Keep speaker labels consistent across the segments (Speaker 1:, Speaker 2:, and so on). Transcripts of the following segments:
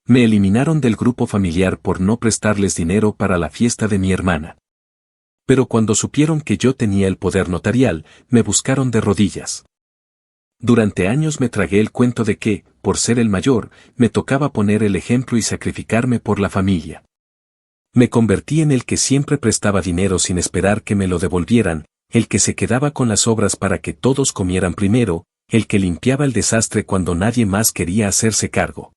Speaker 1: Me eliminaron del grupo familiar por no prestarles dinero para la fiesta de mi hermana. Pero cuando supieron que yo tenía el poder notarial, me buscaron de rodillas. Durante años me tragué el cuento de que, por ser el mayor, me tocaba poner el ejemplo y sacrificarme por la familia. Me convertí en el que siempre prestaba dinero sin esperar que me lo devolvieran, el que se quedaba con las obras para que todos comieran primero, el que limpiaba el desastre cuando nadie más quería hacerse cargo.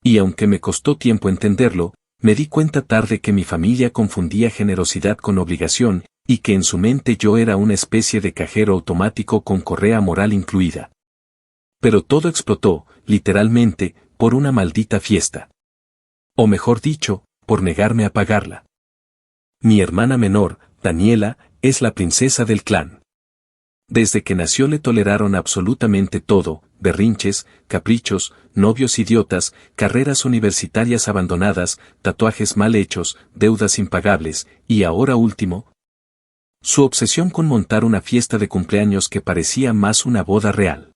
Speaker 1: Y aunque me costó tiempo entenderlo, me di cuenta tarde que mi familia confundía generosidad con obligación, y que en su mente yo era una especie de cajero automático con correa moral incluida. Pero todo explotó, literalmente, por una maldita fiesta. O mejor dicho, por negarme a pagarla. Mi hermana menor, Daniela, es la princesa del clan. Desde que nació le toleraron absolutamente todo, berrinches, caprichos, novios idiotas, carreras universitarias abandonadas, tatuajes mal hechos, deudas impagables, y ahora último, su obsesión con montar una fiesta de cumpleaños que parecía más una boda real.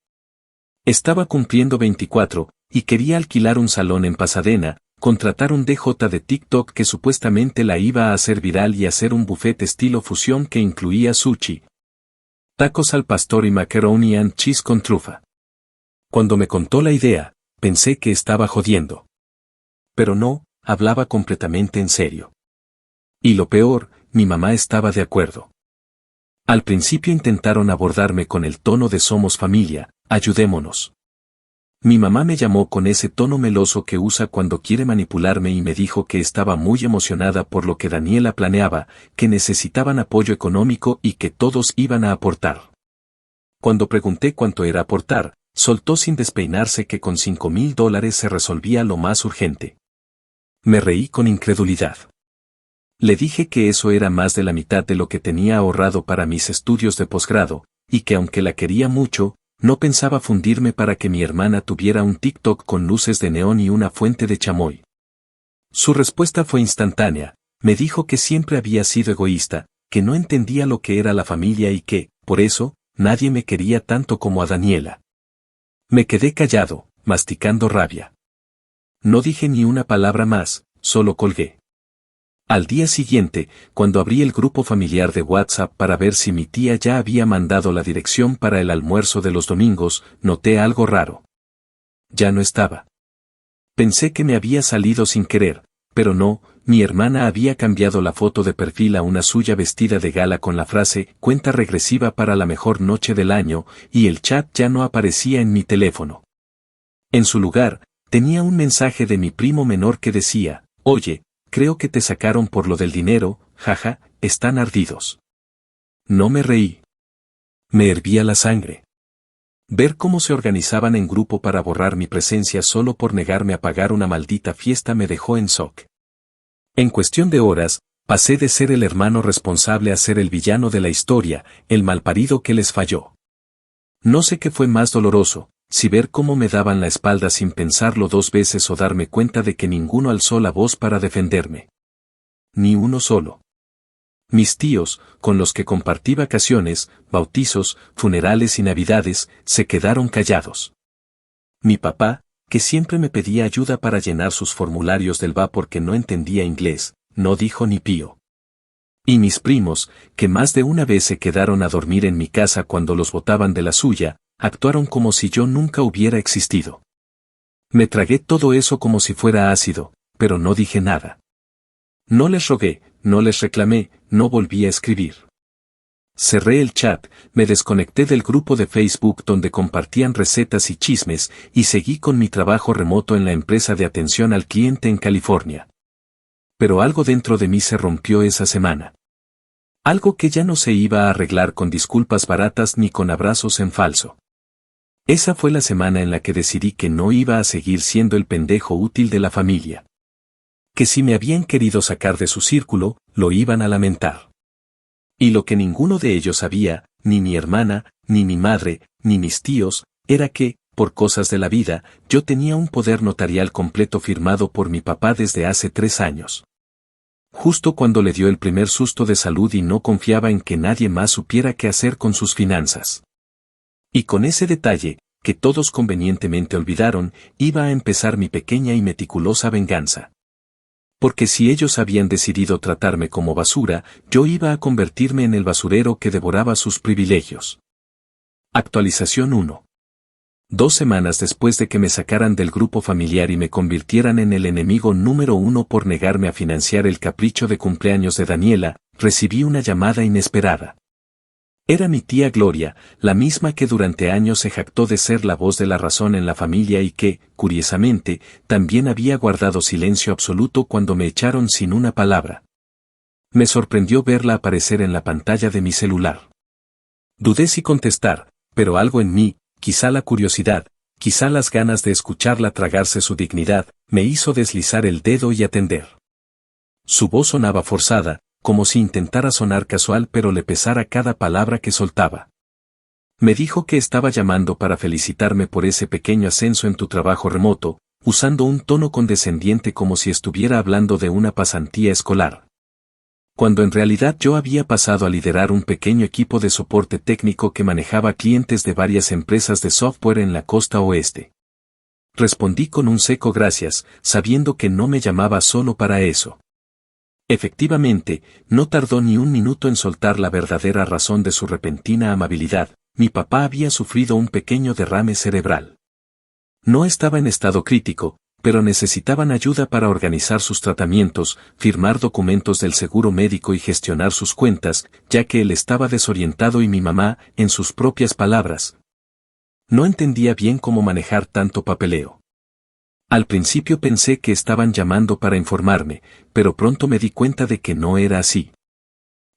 Speaker 1: Estaba cumpliendo 24, y quería alquilar un salón en Pasadena, contratar un DJ de TikTok que supuestamente la iba a hacer viral y hacer un buffet estilo fusión que incluía sushi, tacos al pastor y macaroni and cheese con trufa. Cuando me contó la idea, pensé que estaba jodiendo. Pero no, hablaba completamente en serio. Y lo peor, mi mamá estaba de acuerdo. Al principio intentaron abordarme con el tono de somos familia, ayudémonos. Mi mamá me llamó con ese tono meloso que usa cuando quiere manipularme y me dijo que estaba muy emocionada por lo que Daniela planeaba, que necesitaban apoyo económico y que todos iban a aportar. Cuando pregunté cuánto era aportar, soltó sin despeinarse que con $5,000 se resolvía lo más urgente. Me reí con incredulidad. Le dije que eso era más de la mitad de lo que tenía ahorrado para mis estudios de posgrado, y que aunque la quería mucho, no pensaba fundirme para que mi hermana tuviera un TikTok con luces de neón y una fuente de chamoy. Su respuesta fue instantánea, me dijo que siempre había sido egoísta, que no entendía lo que era la familia y que, por eso, nadie me quería tanto como a Daniela. Me quedé callado, masticando rabia. No dije ni una palabra más, solo colgué. Al día siguiente, cuando abrí el grupo familiar de WhatsApp para ver si mi tía ya había mandado la dirección para el almuerzo de los domingos, noté algo raro. Ya no estaba. Pensé que me había salido sin querer, pero no, mi hermana había cambiado la foto de perfil a una suya vestida de gala con la frase «cuenta regresiva para la mejor noche del año» y el chat ya no aparecía en mi teléfono. En su lugar, tenía un mensaje de mi primo menor que decía «Oye, creo que te sacaron por lo del dinero, jaja, están ardidos». No me reí. Me hervía la sangre. Ver cómo se organizaban en grupo para borrar mi presencia solo por negarme a pagar una maldita fiesta me dejó en shock. En cuestión de horas, pasé de ser el hermano responsable a ser el villano de la historia, el malparido que les falló. No sé qué fue más doloroso, si ver cómo me daban la espalda sin pensarlo 2 veces o darme cuenta de que ninguno alzó la voz para defenderme. Ni uno solo. Mis tíos, con los que compartí vacaciones, bautizos, funerales y navidades, se quedaron callados. Mi papá, que siempre me pedía ayuda para llenar sus formularios del VA porque no entendía inglés, no dijo ni pío. Y mis primos, que más de una vez se quedaron a dormir en mi casa cuando los botaban de la suya, actuaron como si yo nunca hubiera existido. Me tragué todo eso como si fuera ácido, pero no dije nada. No les rogué, no les reclamé, no volví a escribir. Cerré el chat, me desconecté del grupo de Facebook donde compartían recetas y chismes, y seguí con mi trabajo remoto en la empresa de atención al cliente en California. Pero algo dentro de mí se rompió esa semana. Algo que ya no se iba a arreglar con disculpas baratas ni con abrazos en falso. Esa fue la semana en la que decidí que no iba a seguir siendo el pendejo útil de la familia. Que si me habían querido sacar de su círculo, lo iban a lamentar. Y lo que ninguno de ellos sabía, ni mi hermana, ni mi madre, ni mis tíos, era que, por cosas de la vida, yo tenía un poder notarial completo firmado por mi papá desde hace 3 años. Justo cuando le dio el primer susto de salud y no confiaba en que nadie más supiera qué hacer con sus finanzas. Y con ese detalle, que todos convenientemente olvidaron, iba a empezar mi pequeña y meticulosa venganza. Porque si ellos habían decidido tratarme como basura, yo iba a convertirme en el basurero que devoraba sus privilegios. Actualización 1. 2 semanas después de que me sacaran del grupo familiar y me convirtieran en el enemigo número 1 por negarme a financiar el capricho de cumpleaños de Daniela, recibí una llamada inesperada. Era mi tía Gloria, la misma que durante años se jactó de ser la voz de la razón en la familia y que, curiosamente, también había guardado silencio absoluto cuando me echaron sin una palabra. Me sorprendió verla aparecer en la pantalla de mi celular. Dudé si contestar, pero algo en mí, quizá la curiosidad, quizá las ganas de escucharla tragarse su dignidad, me hizo deslizar el dedo y atender. Su voz sonaba forzada, como si intentara sonar casual pero le pesara cada palabra que soltaba. Me dijo que estaba llamando para felicitarme por ese pequeño ascenso en tu trabajo remoto, usando un tono condescendiente como si estuviera hablando de una pasantía escolar. Cuando en realidad yo había pasado a liderar un pequeño equipo de soporte técnico que manejaba clientes de varias empresas de software en la costa oeste. Respondí con un seco gracias, sabiendo que no me llamaba solo para eso. Efectivamente, no tardó ni un minuto en soltar la verdadera razón de su repentina amabilidad. Mi papá había sufrido un pequeño derrame cerebral. No estaba en estado crítico, pero necesitaban ayuda para organizar sus tratamientos, firmar documentos del seguro médico y gestionar sus cuentas, ya que él estaba desorientado y mi mamá, en sus propias palabras, no entendía bien cómo manejar tanto papeleo. Al principio pensé que estaban llamando para informarme, pero pronto me di cuenta de que no era así.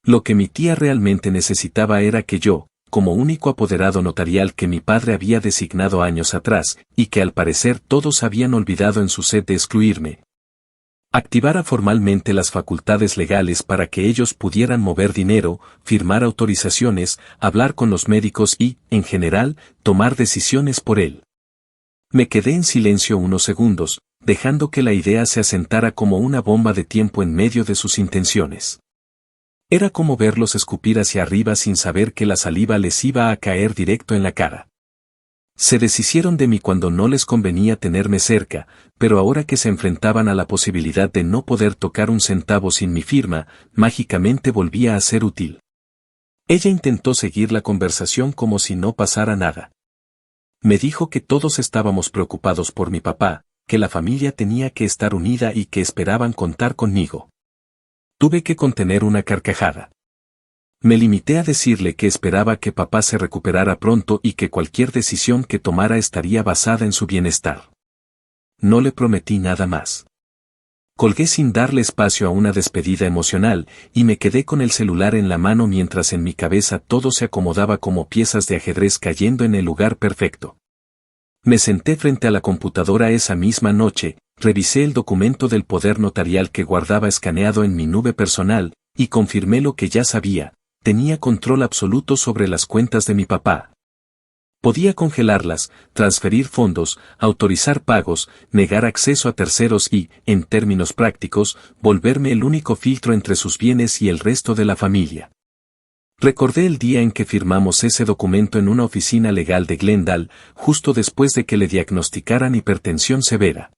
Speaker 1: Lo que mi tía realmente necesitaba era que yo, como único apoderado notarial que mi padre había designado años atrás, y que al parecer todos habían olvidado en su sed de excluirme, activara formalmente las facultades legales para que ellos pudieran mover dinero, firmar autorizaciones, hablar con los médicos y, en general, tomar decisiones por él. Me quedé en silencio unos segundos, dejando que la idea se asentara como una bomba de tiempo en medio de sus intenciones. Era como verlos escupir hacia arriba sin saber que la saliva les iba a caer directo en la cara. Se deshicieron de mí cuando no les convenía tenerme cerca, pero ahora que se enfrentaban a la posibilidad de no poder tocar un centavo sin mi firma, mágicamente volvía a ser útil. Ella intentó seguir la conversación como si no pasara nada. Me dijo que todos estábamos preocupados por mi papá, que la familia tenía que estar unida y que esperaban contar conmigo. Tuve que contener una carcajada. Me limité a decirle que esperaba que papá se recuperara pronto y que cualquier decisión que tomara estaría basada en su bienestar. No le prometí nada más. Colgué sin darle espacio a una despedida emocional, y me quedé con el celular en la mano mientras en mi cabeza todo se acomodaba como piezas de ajedrez cayendo en el lugar perfecto. Me senté frente a la computadora esa misma noche, revisé el documento del poder notarial que guardaba escaneado en mi nube personal, y confirmé lo que ya sabía: tenía control absoluto sobre las cuentas de mi papá. Podía congelarlas, transferir fondos, autorizar pagos, negar acceso a terceros y, en términos prácticos, volverme el único filtro entre sus bienes y el resto de la familia. Recordé el día en que firmamos ese documento en una oficina legal de Glendale, justo después de que le diagnosticaran hipertensión severa.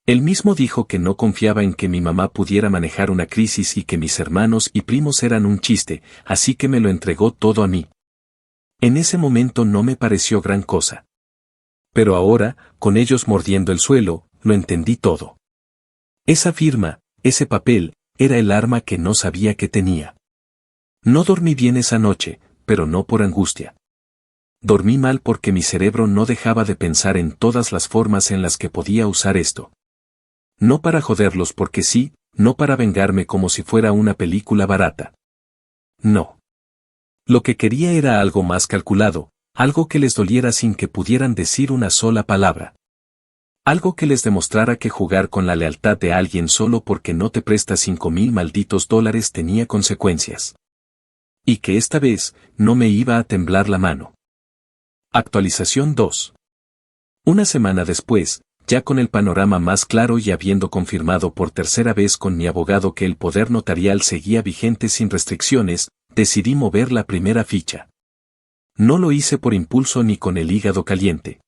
Speaker 1: Él mismo dijo que no confiaba en que mi mamá pudiera manejar una crisis y que mis hermanos y primos eran un chiste, así que me lo entregó todo a mí. En ese momento no me pareció gran cosa. Pero ahora, con ellos mordiendo el suelo, lo entendí todo. Esa firma, ese papel, era el arma que no sabía que tenía. No dormí bien esa noche, pero no por angustia. Dormí mal porque mi cerebro no dejaba de pensar en todas las formas en las que podía usar esto. No para joderlos porque sí, no para vengarme como si fuera una película barata. No. Lo que quería era algo más calculado, algo que les doliera sin que pudieran decir una sola palabra. Algo que les demostrara que jugar con la lealtad de alguien solo porque no te presta $5,000 malditos tenía consecuencias. Y que esta vez, no me iba a temblar la mano. Actualización 2. Una semana después, ya con el panorama más claro y habiendo confirmado por tercera vez con mi abogado que el poder notarial seguía vigente sin restricciones, decidí mover la primera ficha. No lo hice por impulso ni con el hígado caliente.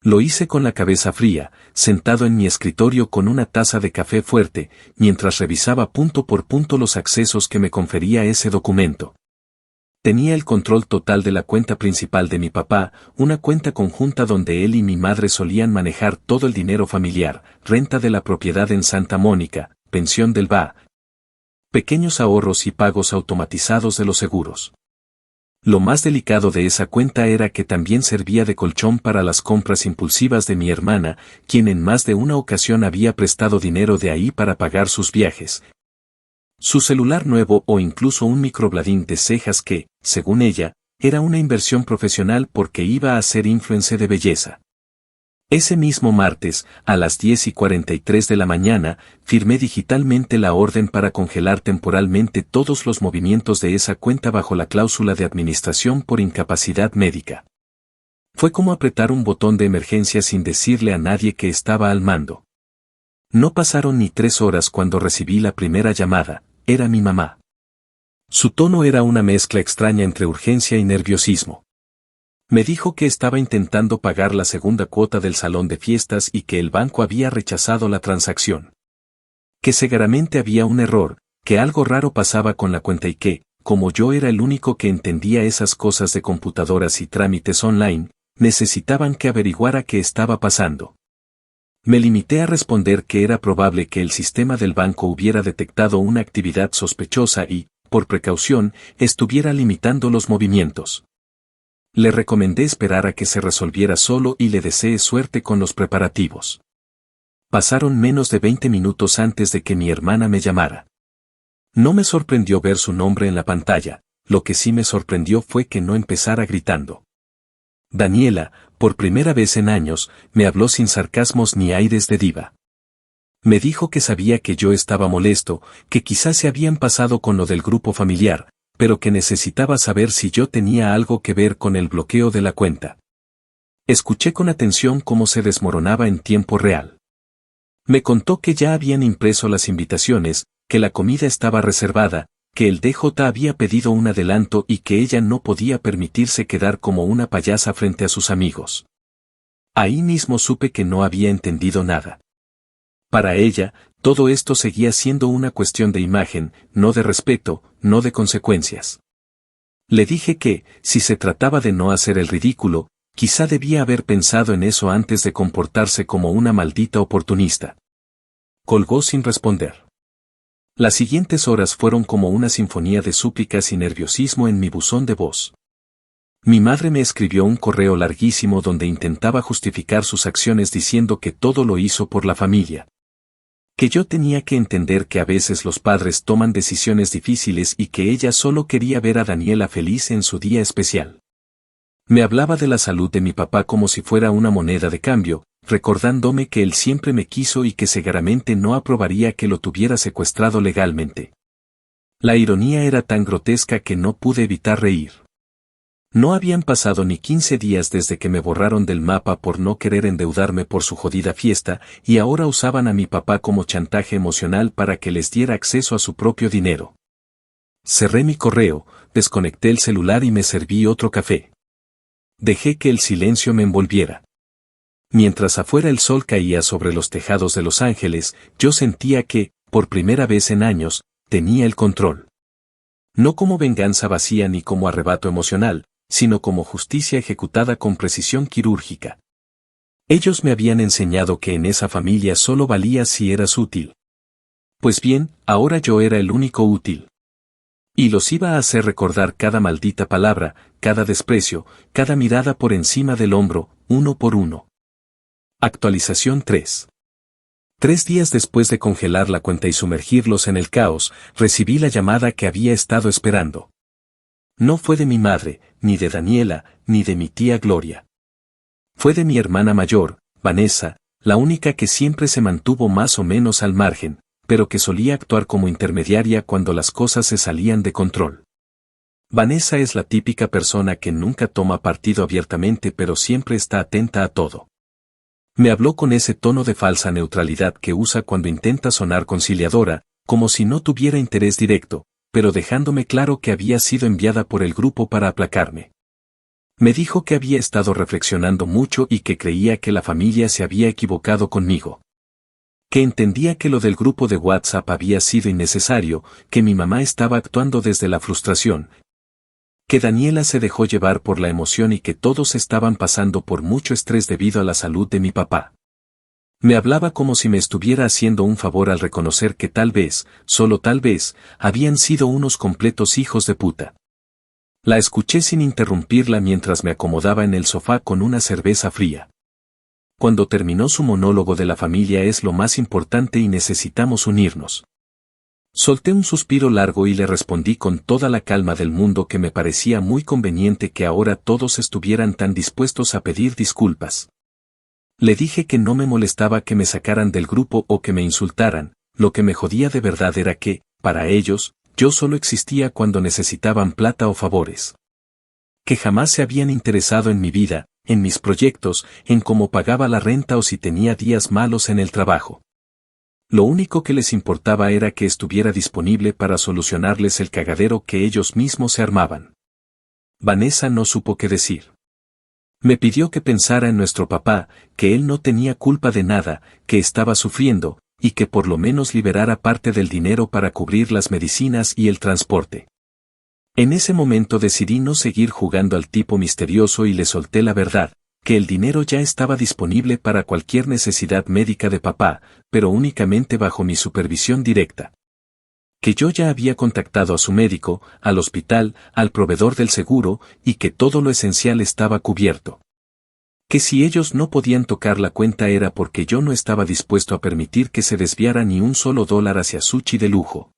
Speaker 1: Lo hice con la cabeza fría, sentado en mi escritorio con una taza de café fuerte, mientras revisaba punto por punto los accesos que me confería ese documento. Tenía el control total de la cuenta principal de mi papá, una cuenta conjunta donde él y mi madre solían manejar todo el dinero familiar, renta de la propiedad en Santa Mónica, pensión del BA, pequeños ahorros y pagos automatizados de los seguros. Lo más delicado de esa cuenta era que también servía de colchón para las compras impulsivas de mi hermana, quien en más de una ocasión había prestado dinero de ahí para pagar sus viajes, su celular nuevo o incluso un microblading de cejas que, según ella, era una inversión profesional porque iba a ser influencer de belleza. Ese mismo martes, a las 10:43 de la mañana, firmé digitalmente la orden para congelar temporalmente todos los movimientos de esa cuenta bajo la cláusula de administración por incapacidad médica. Fue como apretar un botón de emergencia sin decirle a nadie que estaba al mando. No pasaron ni 3 horas cuando recibí la primera llamada, era mi mamá. Su tono era una mezcla extraña entre urgencia y nerviosismo. Me dijo que estaba intentando pagar la segunda cuota del salón de fiestas y que el banco había rechazado la transacción. Que seguramente había un error, que algo raro pasaba con la cuenta y que, como yo era el único que entendía esas cosas de computadoras y trámites online, necesitaban que averiguara qué estaba pasando. Me limité a responder que era probable que el sistema del banco hubiera detectado una actividad sospechosa y, por precaución, estuviera limitando los movimientos. Le recomendé esperar a que se resolviera solo y le deseé suerte con los preparativos. Pasaron menos de 20 minutos antes de que mi hermana me llamara. No me sorprendió ver su nombre en la pantalla, lo que sí me sorprendió fue que no empezara gritando. Daniela, por primera vez en años, me habló sin sarcasmos ni aires de diva. Me dijo que sabía que yo estaba molesto, que quizás se habían pasado con lo del grupo familiar, pero que necesitaba saber si yo tenía algo que ver con el bloqueo de la cuenta. Escuché con atención cómo se desmoronaba en tiempo real. Me contó que ya habían impreso las invitaciones, que la comida estaba reservada, que el DJ había pedido un adelanto y que ella no podía permitirse quedar como una payasa frente a sus amigos. Ahí mismo supe que no había entendido nada. Para ella, todo esto seguía siendo una cuestión de imagen, no de respeto, no de consecuencias. Le dije que, si se trataba de no hacer el ridículo, quizá debía haber pensado en eso antes de comportarse como una maldita oportunista. Colgó sin responder. Las siguientes horas fueron como una sinfonía de súplicas y nerviosismo en mi buzón de voz. Mi madre me escribió un correo larguísimo donde intentaba justificar sus acciones diciendo que todo lo hizo por la familia. Que yo tenía que entender que a veces los padres toman decisiones difíciles y que ella solo quería ver a Daniela feliz en su día especial. Me hablaba de la salud de mi papá como si fuera una moneda de cambio, recordándome que él siempre me quiso y que seguramente no aprobaría que lo tuviera secuestrado legalmente. La ironía era tan grotesca que no pude evitar reír. No habían pasado ni 15 días desde que me borraron del mapa por no querer endeudarme por su jodida fiesta, y ahora usaban a mi papá como chantaje emocional para que les diera acceso a su propio dinero. Cerré mi correo, desconecté el celular y me serví otro café. Dejé que el silencio me envolviera. Mientras afuera el sol caía sobre los tejados de Los Ángeles, yo sentía que, por primera vez en años, tenía el control. No como venganza vacía ni como arrebato emocional, sino como justicia ejecutada con precisión quirúrgica. Ellos me habían enseñado que en esa familia solo valías si eras útil. Pues bien, ahora yo era el único útil. Y los iba a hacer recordar cada maldita palabra, cada desprecio, cada mirada por encima del hombro, uno por uno. Actualización 3. 3 días después de congelar la cuenta y sumergirlos en el caos, recibí la llamada que había estado esperando. No fue de mi madre, ni de Daniela, ni de mi tía Gloria. Fue de mi hermana mayor, Vanessa, la única que siempre se mantuvo más o menos al margen, pero que solía actuar como intermediaria cuando las cosas se salían de control. Vanessa es la típica persona que nunca toma partido abiertamente pero siempre está atenta a todo. Me habló con ese tono de falsa neutralidad que usa cuando intenta sonar conciliadora, como si no tuviera interés directo, pero dejándome claro que había sido enviada por el grupo para aplacarme. Me dijo que había estado reflexionando mucho y que creía que la familia se había equivocado conmigo. Que entendía que lo del grupo de WhatsApp había sido innecesario, que mi mamá estaba actuando desde la frustración. Que Daniela se dejó llevar por la emoción y que todos estaban pasando por mucho estrés debido a la salud de mi papá. Me hablaba como si me estuviera haciendo un favor al reconocer que tal vez, solo tal vez, habían sido unos completos hijos de puta. La escuché sin interrumpirla mientras me acomodaba en el sofá con una cerveza fría. Cuando terminó su monólogo de la familia es lo más importante y necesitamos unirnos. Solté un suspiro largo y le respondí con toda la calma del mundo que me parecía muy conveniente que ahora todos estuvieran tan dispuestos a pedir disculpas. Le dije que no me molestaba que me sacaran del grupo o que me insultaran, lo que me jodía de verdad era que, para ellos, yo solo existía cuando necesitaban plata o favores. Que jamás se habían interesado en mi vida, en mis proyectos, en cómo pagaba la renta o si tenía días malos en el trabajo. Lo único que les importaba era que estuviera disponible para solucionarles el cagadero que ellos mismos se armaban. Vanessa no supo qué decir. Me pidió que pensara en nuestro papá, que él no tenía culpa de nada, que estaba sufriendo, y que por lo menos liberara parte del dinero para cubrir las medicinas y el transporte. En ese momento decidí no seguir jugando al tipo misterioso y le solté la verdad, que el dinero ya estaba disponible para cualquier necesidad médica de papá, pero únicamente bajo mi supervisión directa. Que yo ya había contactado a su médico, al hospital, al proveedor del seguro, y que todo lo esencial estaba cubierto. Que si ellos no podían tocar la cuenta era porque yo no estaba dispuesto a permitir que se desviara ni un solo dólar hacia sushi de lujo.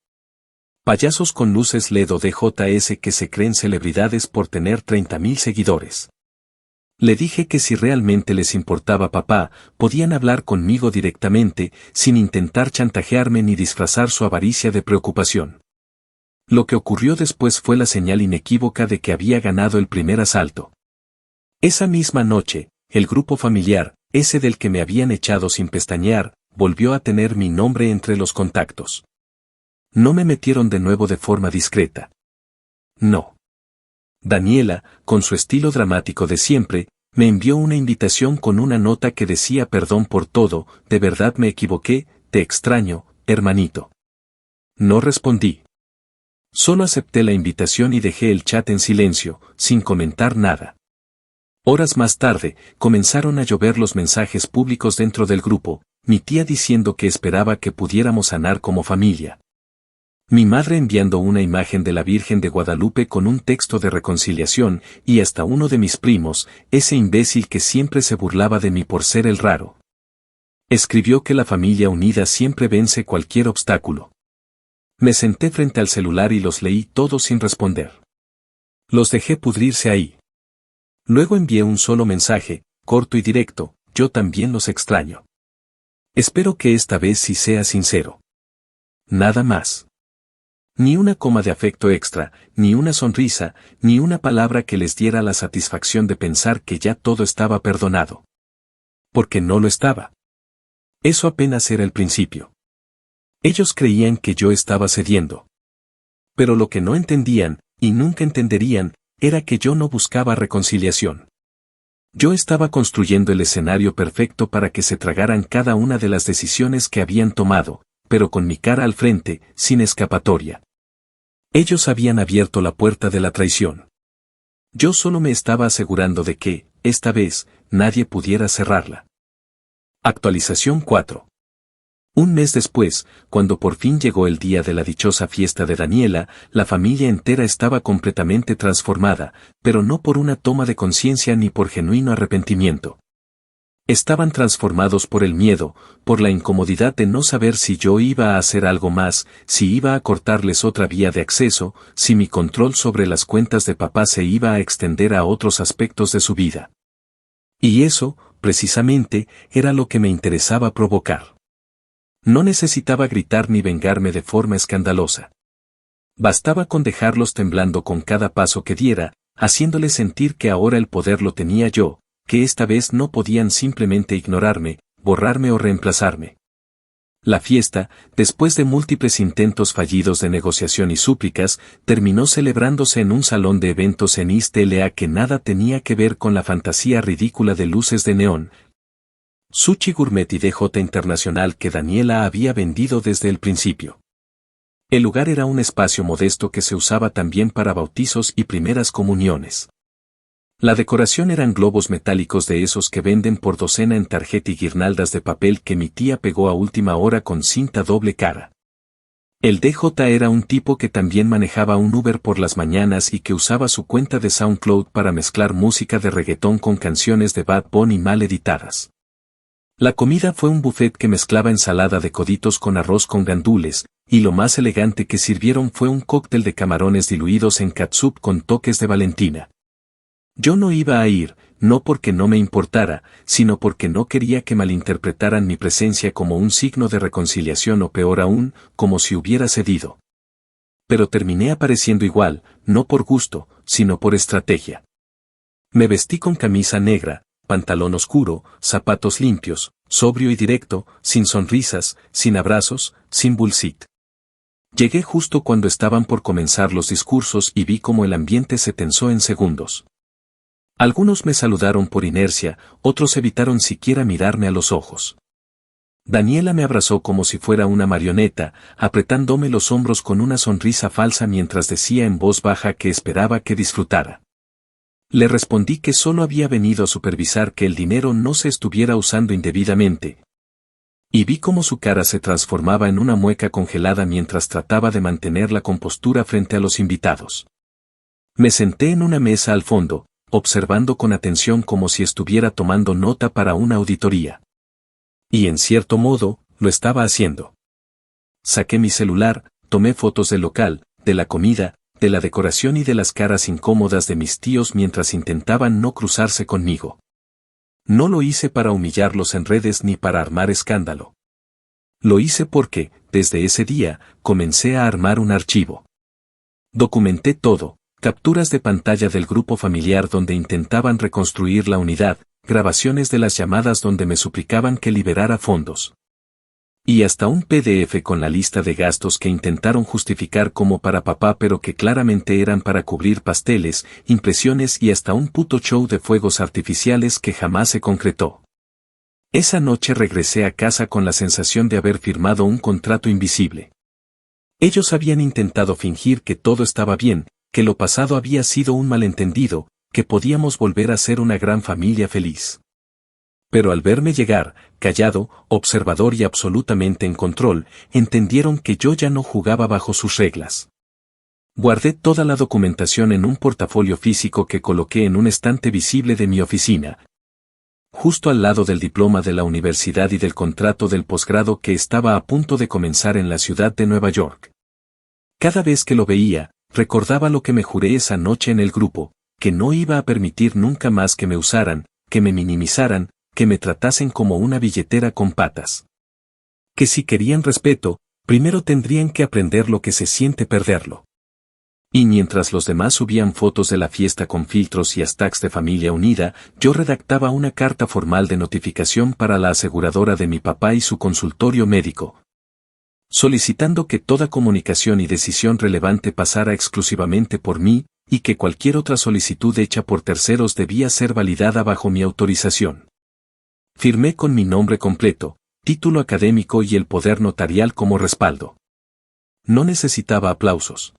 Speaker 1: Payasos con luces LED o DJS que se creen celebridades por tener 30.000 seguidores. Le dije que si realmente les importaba papá, podían hablar conmigo directamente, sin intentar chantajearme ni disfrazar su avaricia de preocupación. Lo que ocurrió después fue la señal inequívoca de que había ganado el primer asalto. Esa misma noche, el grupo familiar, ese del que me habían echado sin pestañear, volvió a tener mi nombre entre los contactos. No me metieron de nuevo de forma discreta. No. Daniela, con su estilo dramático de siempre, me envió una invitación con una nota que decía perdón por todo, de verdad me equivoqué, te extraño, hermanito. No respondí. Solo acepté la invitación y dejé el chat en silencio, sin comentar nada. Horas más tarde, comenzaron a llover los mensajes públicos dentro del grupo, mi tía diciendo que esperaba que pudiéramos sanar como familia. Mi madre enviando una imagen de la Virgen de Guadalupe con un texto de reconciliación, y hasta uno de mis primos, ese imbécil que siempre se burlaba de mí por ser el raro. Escribió que la familia unida siempre vence cualquier obstáculo. Me senté frente al celular y los leí todos sin responder. Los dejé pudrirse ahí. Luego envié un solo mensaje, corto y directo, yo también los extraño. Espero que esta vez sí sea sincero. Nada más. Ni una coma de afecto extra, ni una sonrisa, ni una palabra que les diera la satisfacción de pensar que ya todo estaba perdonado. Porque no lo estaba. Eso apenas era el principio. Ellos creían que yo estaba cediendo. Pero lo que no entendían, y nunca entenderían, era que yo no buscaba reconciliación. Yo estaba construyendo el escenario perfecto para que se tragaran cada una de las decisiones que habían tomado, pero con mi cara al frente, sin escapatoria. Ellos habían abierto la puerta de la traición. Yo solo me estaba asegurando de que, esta vez, nadie pudiera cerrarla. Actualización 4. Un mes después, cuando por fin llegó el día de la dichosa fiesta de Daniela, la familia entera estaba completamente transformada, pero no por una toma de conciencia ni por genuino arrepentimiento. Estaban transformados por el miedo, por la incomodidad de no saber si yo iba a hacer algo más, si iba a cortarles otra vía de acceso, si mi control sobre las cuentas de papá se iba a extender a otros aspectos de su vida. Y eso, precisamente, era lo que me interesaba provocar. No necesitaba gritar ni vengarme de forma escandalosa. Bastaba con dejarlos temblando con cada paso que diera, haciéndoles sentir que ahora el poder lo tenía yo, que esta vez no podían simplemente ignorarme, borrarme o reemplazarme. La fiesta, después de múltiples intentos fallidos de negociación y súplicas, terminó celebrándose en un salón de eventos en East LA que nada tenía que ver con la fantasía ridícula de luces de neón, sushi gourmet y DJ internacional que Daniela había vendido desde el principio. El lugar era un espacio modesto que se usaba también para bautizos y primeras comuniones. La decoración eran globos metálicos de esos que venden por docena en tarjeta y guirnaldas de papel que mi tía pegó a última hora con cinta doble cara. El DJ era un tipo que también manejaba un Uber por las mañanas y que usaba su cuenta de SoundCloud para mezclar música de reggaetón con canciones de Bad Bunny mal editadas. La comida fue un buffet que mezclaba ensalada de coditos con arroz con gandules, y lo más elegante que sirvieron fue un cóctel de camarones diluidos en catsup con toques de Valentina. Yo no iba a ir, no porque no me importara, sino porque no quería que malinterpretaran mi presencia como un signo de reconciliación o peor aún, como si hubiera cedido. Pero terminé apareciendo igual, no por gusto, sino por estrategia. Me vestí con camisa negra, pantalón oscuro, zapatos limpios, sobrio y directo, sin sonrisas, sin abrazos, sin bullshit. Llegué justo cuando estaban por comenzar los discursos y vi cómo el ambiente se tensó en segundos. Algunos me saludaron por inercia, otros evitaron siquiera mirarme a los ojos. Daniela me abrazó como si fuera una marioneta, apretándome los hombros con una sonrisa falsa mientras decía en voz baja que esperaba que disfrutara. Le respondí que solo había venido a supervisar que el dinero no se estuviera usando indebidamente. Y vi cómo su cara se transformaba en una mueca congelada mientras trataba de mantener la compostura frente a los invitados. Me senté en una mesa al fondo, observando con atención como si estuviera tomando nota para una auditoría. Y en cierto modo, lo estaba haciendo. Saqué mi celular, tomé fotos del local, de la comida, de la decoración y de las caras incómodas de mis tíos mientras intentaban no cruzarse conmigo. No lo hice para humillarlos en redes ni para armar escándalo. Lo hice porque, desde ese día, comencé a armar un archivo. Documenté todo. Capturas de pantalla del grupo familiar donde intentaban reconstruir la unidad, grabaciones de las llamadas donde me suplicaban que liberara fondos. Y hasta un PDF con la lista de gastos que intentaron justificar como para papá pero que claramente eran para cubrir pasteles, impresiones y hasta un puto show de fuegos artificiales que jamás se concretó. Esa noche regresé a casa con la sensación de haber firmado un contrato invisible. Ellos habían intentado fingir que todo estaba bien, que lo pasado había sido un malentendido, que podíamos volver a ser una gran familia feliz. Pero al verme llegar, callado, observador y absolutamente en control, entendieron que yo ya no jugaba bajo sus reglas. Guardé toda la documentación en un portafolio físico que coloqué en un estante visible de mi oficina, justo al lado del diploma de la universidad y del contrato del posgrado que estaba a punto de comenzar en la ciudad de Nueva York. Cada vez que lo veía, recordaba lo que me juré esa noche en el grupo, que no iba a permitir nunca más que me usaran, que me minimizaran, que me tratasen como una billetera con patas. Que si querían respeto, primero tendrían que aprender lo que se siente perderlo. Y mientras los demás subían fotos de la fiesta con filtros y hashtags de familia unida, yo redactaba una carta formal de notificación para la aseguradora de mi papá y su consultorio médico, solicitando que toda comunicación y decisión relevante pasara exclusivamente por mí, y que cualquier otra solicitud hecha por terceros debía ser validada bajo mi autorización. Firmé con mi nombre completo, título académico y el poder notarial como respaldo. No necesitaba aplausos.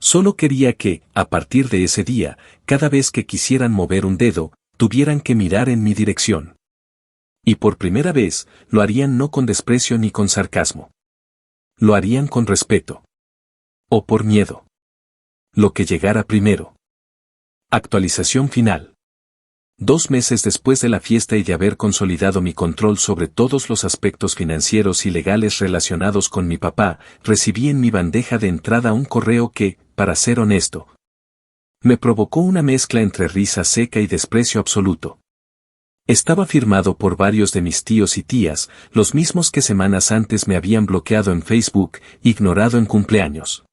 Speaker 1: Solo quería que, a partir de ese día, cada vez que quisieran mover un dedo, tuvieran que mirar en mi dirección. Y por primera vez, lo harían no con desprecio ni con sarcasmo. Lo harían con respeto. O por miedo. Lo que llegara primero. Actualización final. 2 meses después de la fiesta y de haber consolidado mi control sobre todos los aspectos financieros y legales relacionados con mi papá, recibí en mi bandeja de entrada un correo que, para ser honesto, me provocó una mezcla entre risa seca y desprecio absoluto. Estaba firmado por varios de mis tíos y tías, los mismos que semanas antes me habían bloqueado en Facebook, ignorado en cumpleaños,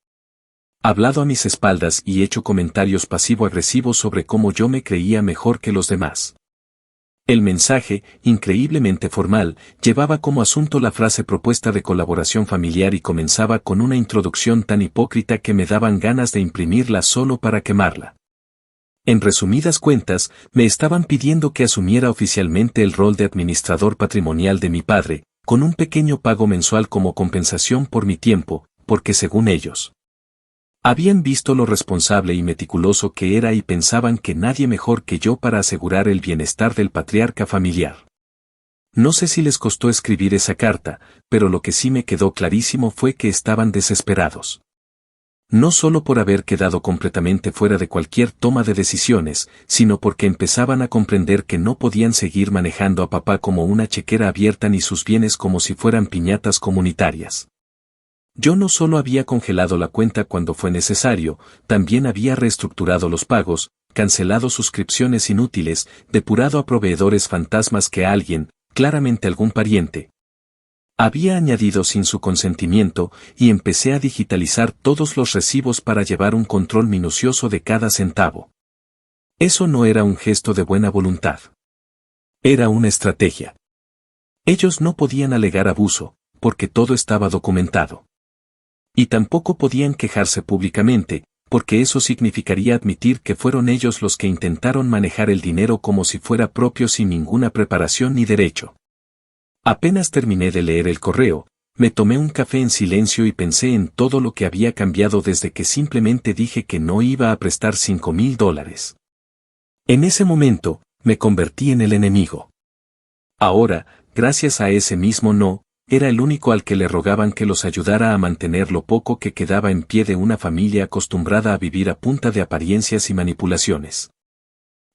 Speaker 1: hablado a mis espaldas y hecho comentarios pasivo-agresivos sobre cómo yo me creía mejor que los demás. El mensaje, increíblemente formal, llevaba como asunto la frase propuesta de colaboración familiar y comenzaba con una introducción tan hipócrita que me daban ganas de imprimirla solo para quemarla. En resumidas cuentas, me estaban pidiendo que asumiera oficialmente el rol de administrador patrimonial de mi padre, con un pequeño pago mensual como compensación por mi tiempo, porque según ellos, habían visto lo responsable y meticuloso que era y pensaban que nadie mejor que yo para asegurar el bienestar del patriarca familiar. No sé si les costó escribir esa carta, pero lo que sí me quedó clarísimo fue que estaban desesperados. No solo por haber quedado completamente fuera de cualquier toma de decisiones, sino porque empezaban a comprender que no podían seguir manejando a papá como una chequera abierta ni sus bienes como si fueran piñatas comunitarias. Yo no solo había congelado la cuenta cuando fue necesario, también había reestructurado los pagos, cancelado suscripciones inútiles, depurado a proveedores fantasmas que alguien, claramente algún pariente, había añadido sin su consentimiento y empecé a digitalizar todos los recibos para llevar un control minucioso de cada centavo. Eso no era un gesto de buena voluntad. Era una estrategia. Ellos no podían alegar abuso, porque todo estaba documentado. Y tampoco podían quejarse públicamente, porque eso significaría admitir que fueron ellos los que intentaron manejar el dinero como si fuera propio sin ninguna preparación ni derecho. Apenas terminé de leer el correo, me tomé un café en silencio y pensé en todo lo que había cambiado desde que simplemente dije que no iba a prestar $5,000. En ese momento, me convertí en el enemigo. Ahora, gracias a ese mismo no, era el único al que le rogaban que los ayudara a mantener lo poco que quedaba en pie de una familia acostumbrada a vivir a punta de apariencias y manipulaciones.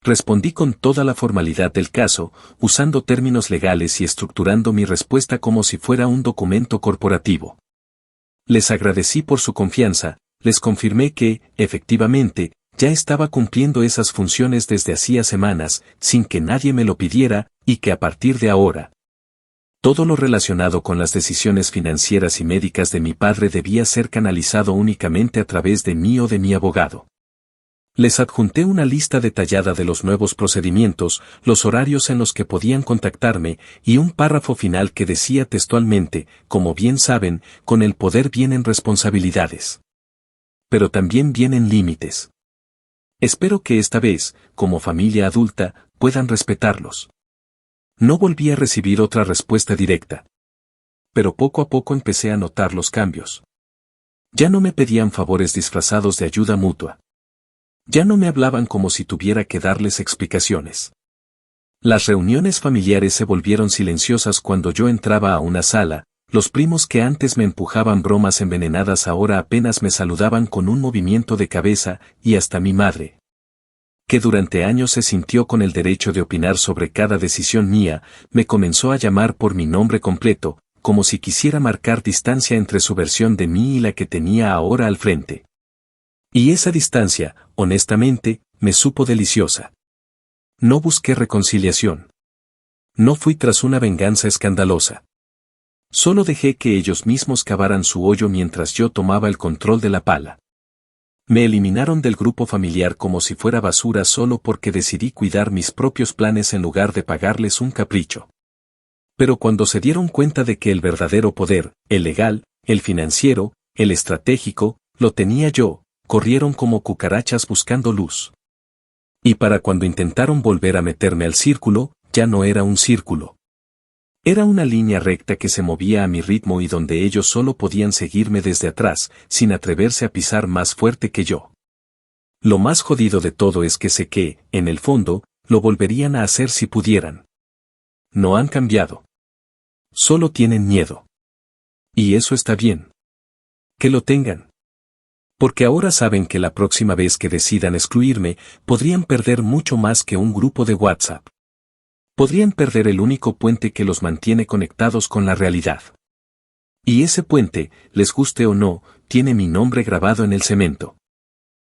Speaker 1: Respondí con toda la formalidad del caso, usando términos legales y estructurando mi respuesta como si fuera un documento corporativo. Les agradecí por su confianza, les confirmé que, efectivamente, ya estaba cumpliendo esas funciones desde hacía semanas, sin que nadie me lo pidiera, y que a partir de ahora, todo lo relacionado con las decisiones financieras y médicas de mi padre debía ser canalizado únicamente a través de mí o de mi abogado. Les adjunté una lista detallada de los nuevos procedimientos, los horarios en los que podían contactarme y un párrafo final que decía textualmente, como bien saben, con el poder vienen responsabilidades. Pero también vienen límites. Espero que esta vez, como familia adulta, puedan respetarlos. No volví a recibir otra respuesta directa. Pero poco a poco empecé a notar los cambios. Ya no me pedían favores disfrazados de ayuda mutua. Ya no me hablaban como si tuviera que darles explicaciones. Las reuniones familiares se volvieron silenciosas cuando yo entraba a una sala, los primos que antes me empujaban bromas envenenadas ahora apenas me saludaban con un movimiento de cabeza, y hasta mi madre, que durante años se sintió con el derecho de opinar sobre cada decisión mía, me comenzó a llamar por mi nombre completo, como si quisiera marcar distancia entre su versión de mí y la que tenía ahora al frente. Y esa distancia, honestamente, me supo deliciosa. No busqué reconciliación. No fui tras una venganza escandalosa. Solo dejé que ellos mismos cavaran su hoyo mientras yo tomaba el control de la pala. Me eliminaron del grupo familiar como si fuera basura solo porque decidí cuidar mis propios planes en lugar de pagarles un capricho. Pero cuando se dieron cuenta de que el verdadero poder, el legal, el financiero, el estratégico, lo tenía yo, corrieron como cucarachas buscando luz. Y para cuando intentaron volver a meterme al círculo, ya no era un círculo. Era una línea recta que se movía a mi ritmo y donde ellos solo podían seguirme desde atrás, sin atreverse a pisar más fuerte que yo. Lo más jodido de todo es que sé que, en el fondo, lo volverían a hacer si pudieran. No han cambiado. Solo tienen miedo. Y eso está bien. Que lo tengan. Porque ahora saben que la próxima vez que decidan excluirme, podrían perder mucho más que un grupo de WhatsApp. Podrían perder el único puente que los mantiene conectados con la realidad. Y ese puente, les guste o no, tiene mi nombre grabado en el cemento.